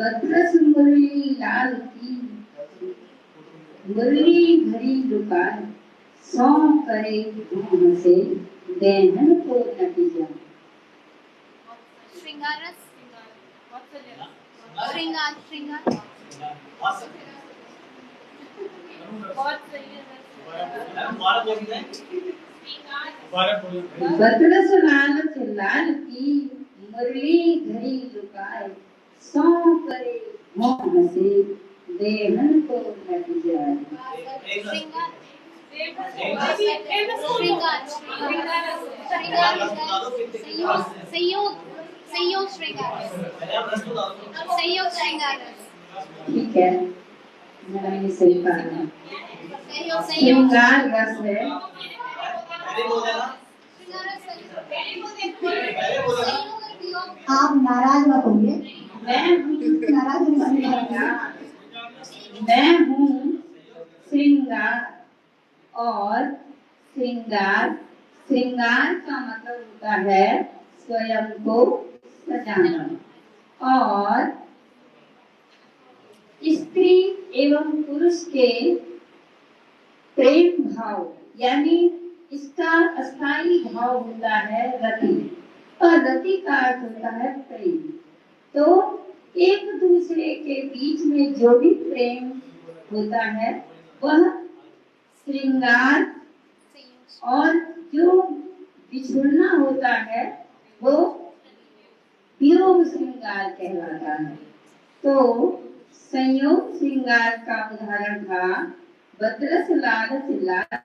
बदरस मुरली लाल की मुरली भरी दुकान, सौ करे मुँह से देहन को नतीजा। श्रृंगार श्रृंगार श्रृंगार बहुत सही है। बदरस लाल की मुरली घड़ी लुकाए, सौ करे मुँह से देहन को नतीजा। श्रृंगार संयोग संयोग श्रृंगार संयोग श्रृंगार। ठीक है, मैंने सही कहा। श्रृंगार रस है। आप नाराज मत होइए। नाराज मैं हूँ श्रृंगार, और श्रृंगार श्रृंगार का मतलब होता है स्वयं को सजाना, और स्त्री एवं पुरुष के प्रेम भाव, यानी इसका अस्थायी भाव होता है रति, और रति का अर्थ होता है प्रेम। तो एक दूसरे के बीच में जो भी प्रेम होता है वह श्रृंगार, और जो बिछुड़ना होता है वो वियोग श्रृंगार कहलाता है। तो संयोग श्रृंगार का उदाहरण था बदरस लाल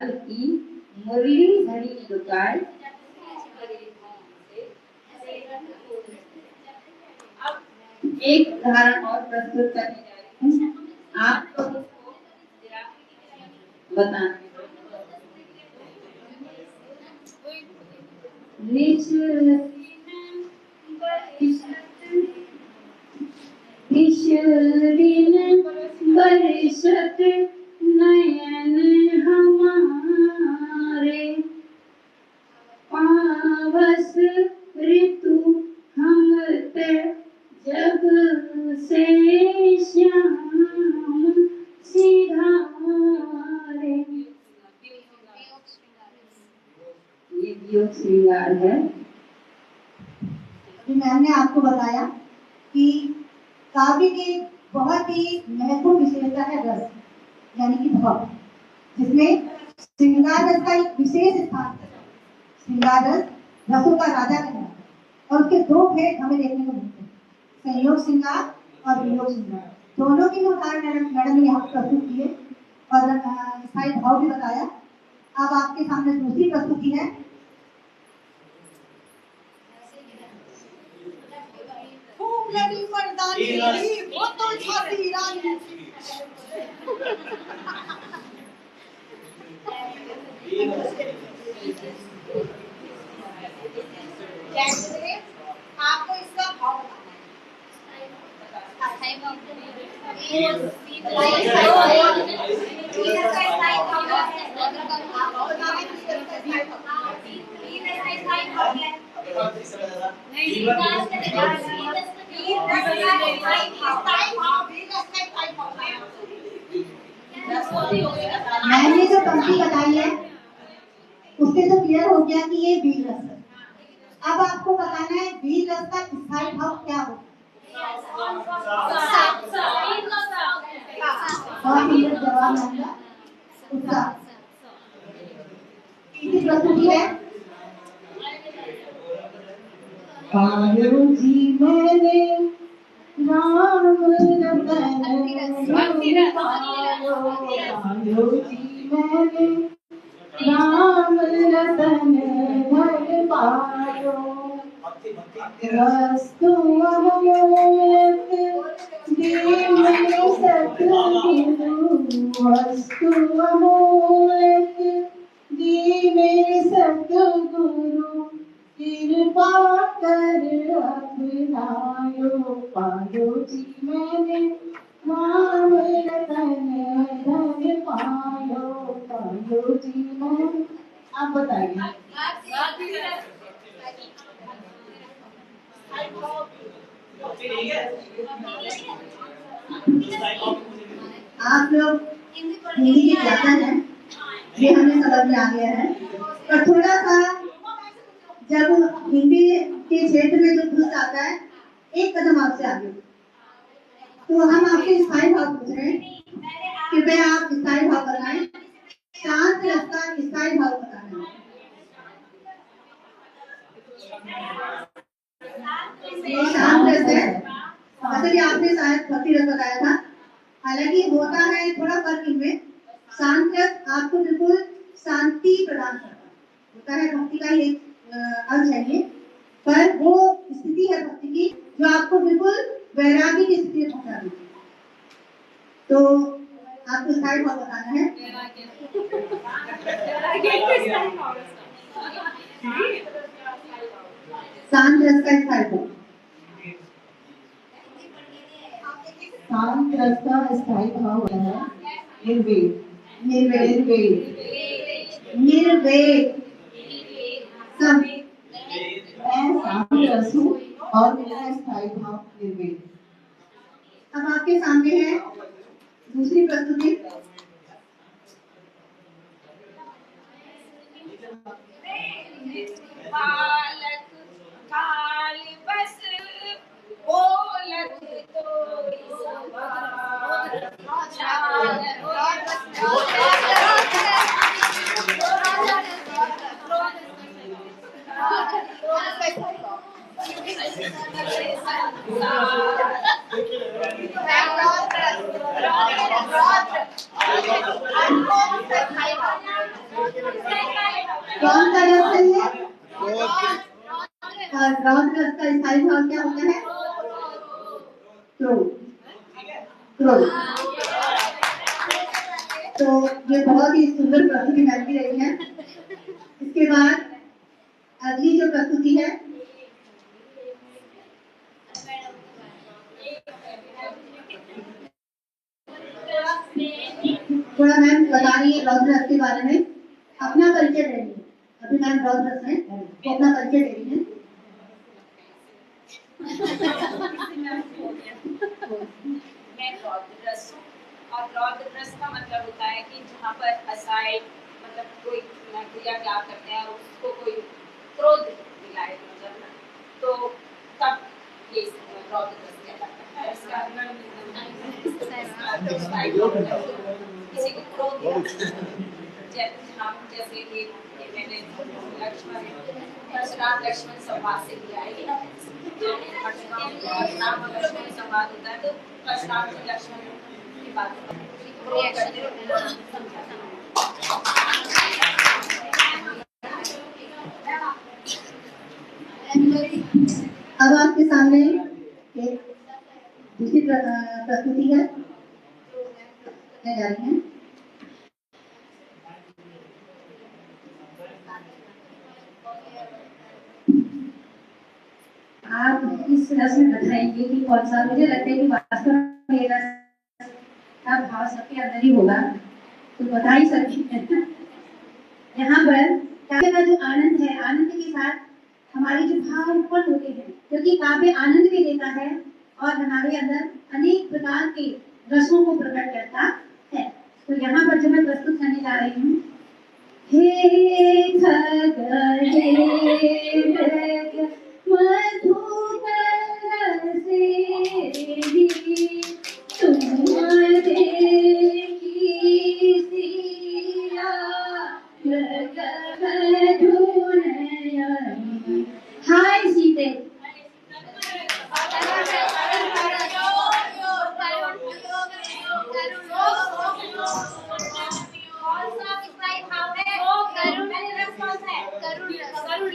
की मुरली घड़ी दुकान। एक उदाहरण और प्रस्तुत करने जा रही हूँ, आप बताना। बरसत नयन हमारे, पावस ऋतु हम ते जब से श्याम सिधारे। ये वियोग श्रृंगार है। अभी मैम ने आपको बताया कि काव्य की बहुत ही महत्वपूर्ण विशेषता है रस, यानी कि भाव, जिसमें श्रृंगार रस का एक विशेष स्थान है। श्रृंगार रस रसों का राजा है, और उसके दो भेद हमें देखने को मिलते हैं, संयोग श्रृंगार और वियोग श्रृंगार। दोनों की उदाहरण मैडम ने यहाँ प्रस्तुत किए और स्थायी भाव भी बताया। अब आपके सामने दूसरी प्रस्तुति है। लड़ी मर्दानी वो तो झांसी रानी। आपको इसका भाव मैंने जो पंक्ति बताई है उससे तो क्लियर हो गया कि ये वीर रस है। अब आपको बताना है वीर रस का स्थायी भाव क्या होगा। जवाब आएगा उत्साह। तीसरी प्रस्तुति है। पायो जी मैंने राम रतन, पायो जी मैंने राम रतन धन पायो, वस्तु अमूल्य दीन सतगुरु, वस्तु अमूल्य दीन सतगुरु, कृपा कर अपनायो, पायो जी मैंने राम रतन धन पायो, पायो जी मैंने। आप बताइए। आप लोग हिंदी के ज्यादा हैं, ये हमें समझ में आ गया है, पर थोड़ा सा जब हिंदी के क्षेत्र में जो घुस आता है, एक कदम आपसे आगे, तो हम आपसे स्थायी भाव पूछ रहे हैं, कृपया आप स्थायी भाव बताएं। शांत रस का स्थायी भाव बताना है। ये शांत रस है, मतलब ये आपने शायद भक्ति रस बताया था, हालांकि होता है थोड़ा फर्क इनमें। शांत रस आपको बिल्कुल शांति प्रदान करता होता है, भक्ति का ही एक अंश है ये, पर वो स्थिति है भक्ति की जो आपको बिल्कुल वैराग्य की स्थिति में पहुंचा देती है। तो आपको स्थायी भाव बताना है। शांत रस का स्थायी भाव। शांत रस का स्थायी भाव होता है निर्वेद। निर्वेद, निर्वेद सब। मैं शांत रस हूँ और मेरा स्थायी भाव निर्वेद। अब आपके सामने है दूसरी प्रस्तुति। बालक काल बस बोलत कौन सा रस है ये? रौद्र रस का स्थायी भाव क्या होता है? क्रोध। क्रोध। तो ये बहुत ही सुंदर प्रस्तुति बनती रही है। इसके बाद अगली जो प्रस्तुति है, थोड़ा मैम बता रही है रौद्र रस के बारे में, अपना परिचय दे रही है। अभी मैम रौद्र रस है तो अपना परिचय दे रही है। मैं रौद्र रस हूँ, और रौद्र रस का मतलब होता है कि जहाँ पर असहाय मतलब कोई क्रिया क्या करते हैं और उसको कोई क्रोध दिलाए, मतलब तो तब ये रौद्र रस कहलाता है। किसी को क्रोध जैसे कि मैंने लक्ष्मण परशुराम लक्ष्मण संवाद से लिया है ना, परशुराम और लक्ष्मण संवाद होता है, तो परशुराम और लक्ष्मण की बात करते अब आपके सामने एक दूसरी प्रस्तुति है, जा रही है। आप इस रस में बताएंगे कि कौन सा? मुझे लगता है कि वास्तव में ये रस का भाव सबके अंदर ही होगा, तो बता ही सकते हैं। यहाँ पर काव्य का जो आनंद है, आनंद के साथ हमारे जो भाव उत्पन्न होते हैं, क्योंकि काव्य आनंद भी देता है और हमारे अंदर अनेक प्रकार के रसों को प्रकट करता है। तो यहाँ पर जो मैं प्रस्तुत करने जा रही हूँ, हे खगड़े मधुकर रसेली तुम देखी सिया मधुनयनी। हाय सीते। करुण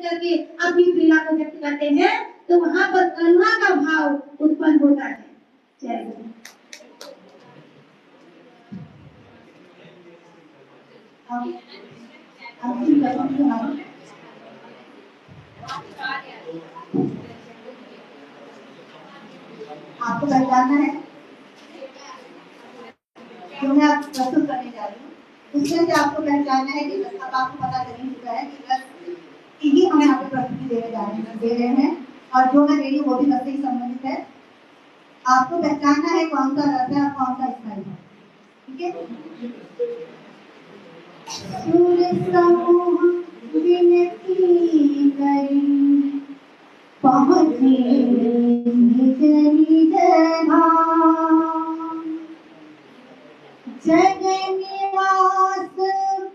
करके अपनी पीड़ा को व्यक्त करते हैं तो वहां पर करुणा का भाव उत्पन्न होता है। जय गुरु। अंतिम प्रश्न हमारी आपको पहचानना है जो मैं आप प्रस्तुत करने जा रही हूँ, उसमें से आपको पहचानना है कि अब आपको पता चल ही चुका है कि रस ही हम यहाँ पे प्रस्तुति दे रहे हैं और जो मैं दे रही हूँ वो भी रस से ही संबंधित है। आपको पहचानना है कौन सा रस है और कौन सा स्थाई है। ठीक है। सूर्य समूह विनती करी पहुँचे निज निज धाम, जग निवास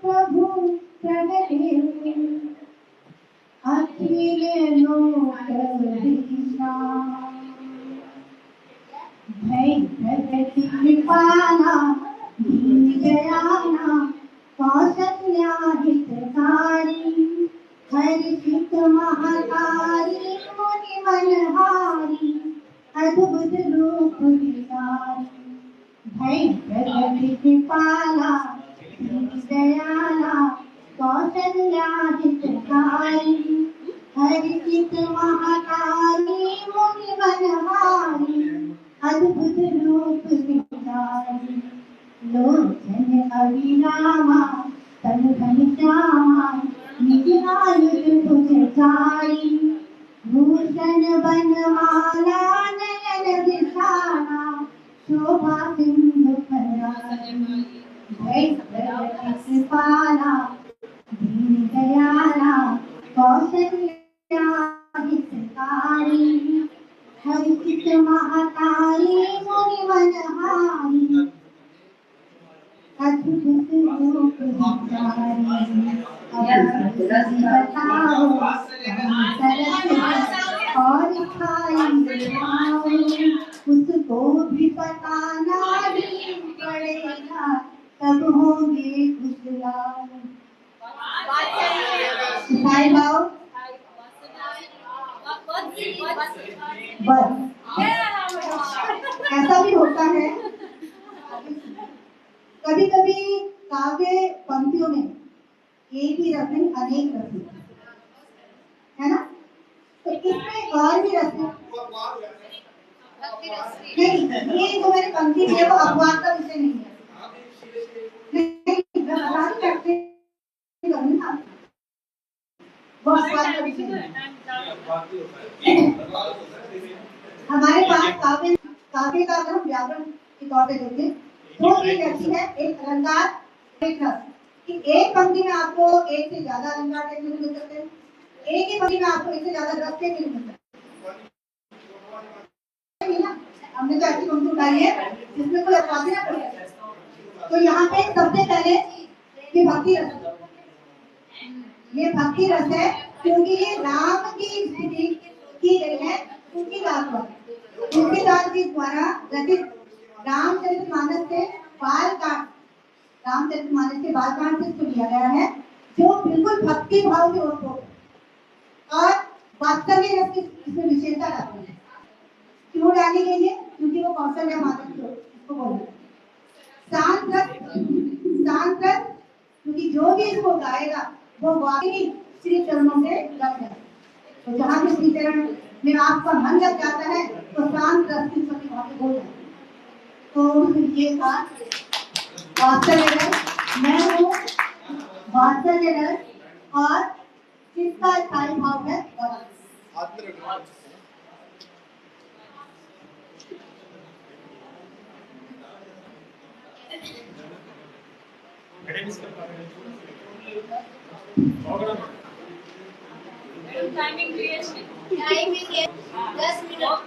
प्रभु प्रगटे अखिल लोक विश्राम, भय प्रगति कृपाला दीन दयाला कौशल्या हितकारी, हर्षित महाकारी मुनि मनहारी अद्भुत रूप विचारी, भय प्रगति कृपाला दीन दयाला कौशल्या हितकारी, हर्षित महाकारी मुनि मनहारी अद्भुत रूप विचारी, लोचन अविरामा तन घन श्यामा निज आयुध भुजचारी, भूषण बनमाला नयन विशाला शोभा सिंधु फरारी, भय प्रगति कृपाला दीन दयाला कौशल्या हितकारी, हर्षित महाकारी मुनि मनहारी अद्भुत रूप विचारी, बताओ और खाई उसको भी पता नहीं पड़ेगा तब होंगे खुशहाल। साई भाव बस ऐसा भी होता है कभी कभी काव्य पंक्तियों में एक ही रस नहीं अनेक रस है ना, तो इसमें और भी रस है नहीं, ये जो मेरी पंक्ति है वो अपवाद का विषय नहीं है, नहीं वो अपवाद का विषय है। हमारे पास काव्य का अगर हम व्याकरण के तौर पे देखें तो ये व्यक्ति है एक अलंकार एक रस कि एक पंक्ति में आपको एक से ज्यादा अलंकार देखने को मिल सकते हैं, एक ही पंक्ति में आपको एक से ज्यादा रस देखने को मिल सकते हैं। हमने तो ऐसी पंक्ति उठाई है जिसमें कोई अपवाद ना पड़े, तो यहाँ पे सबसे पहले ये भक्ति रस है, ये भक्ति रस है क्योंकि ये राम की स्तुति की गई है तुलसीदास पर, तुलसीदास जी द्वारा रचित रामचरितमानस के बालकांड से इसको लिया गया है जो बिल्कुल भक्ति भाव से ओतप्रोत और वास्तविक रस की इसमें विशेषता डालती है। क्यों डाली गई है? क्योंकि वो कौशल्या मानस इसको बोलते हैं शांत रस, क्योंकि जो भी इसको गाएगा वो वाकई श्री चरणों से लग जाए, तो जहाँ भी श्री चरण में आपका मन लग जाता है तो शांत रस की प्रतिभा से बोल जाता है। तो ये था वात्सल्य रस, मैं हूँ वात्सल्य रस और किसका स्थायी भाव है टाइमिंग 10 मिनट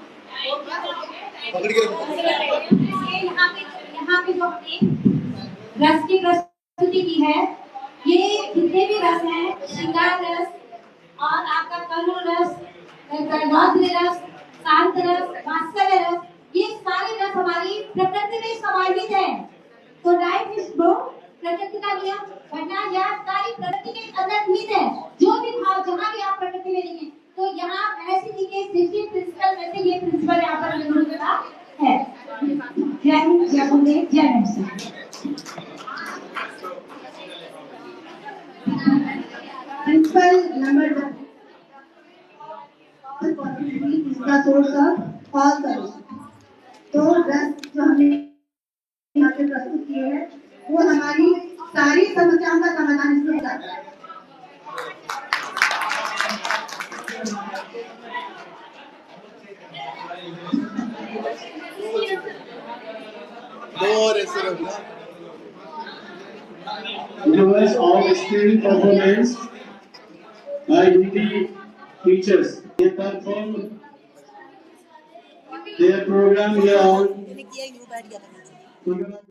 यहाँ पे जो रस की प्रस्तुति की है, ये जितने भी रस हैं, श्रृंगार रस और आपका करुण रस, रौद्र रस, शांत रस, वात्सल्य रस, ये सारे रस हमारी प्रकृति में समाहित है। तो लाइफ इज प्रकृति का नियम, वरना यह सारी प्रकृति के अंदर निहित है। जो भी भाव जहाँ भी आप प्रकृति यहाँ MSc के 60 प्रिंसिपल में से ये प्रिंसिपल यहाँ पर मिलता है। जय बोले जय Hind. Principal number 1. Is the source of all solution. तो 10 जो हमने यहाँ पे प्रस्तुत किए हैं वो हमारी सारी समस्याओं का समाधान इसमें करता है। It was all skilled performance by the teachers. They performed their program here on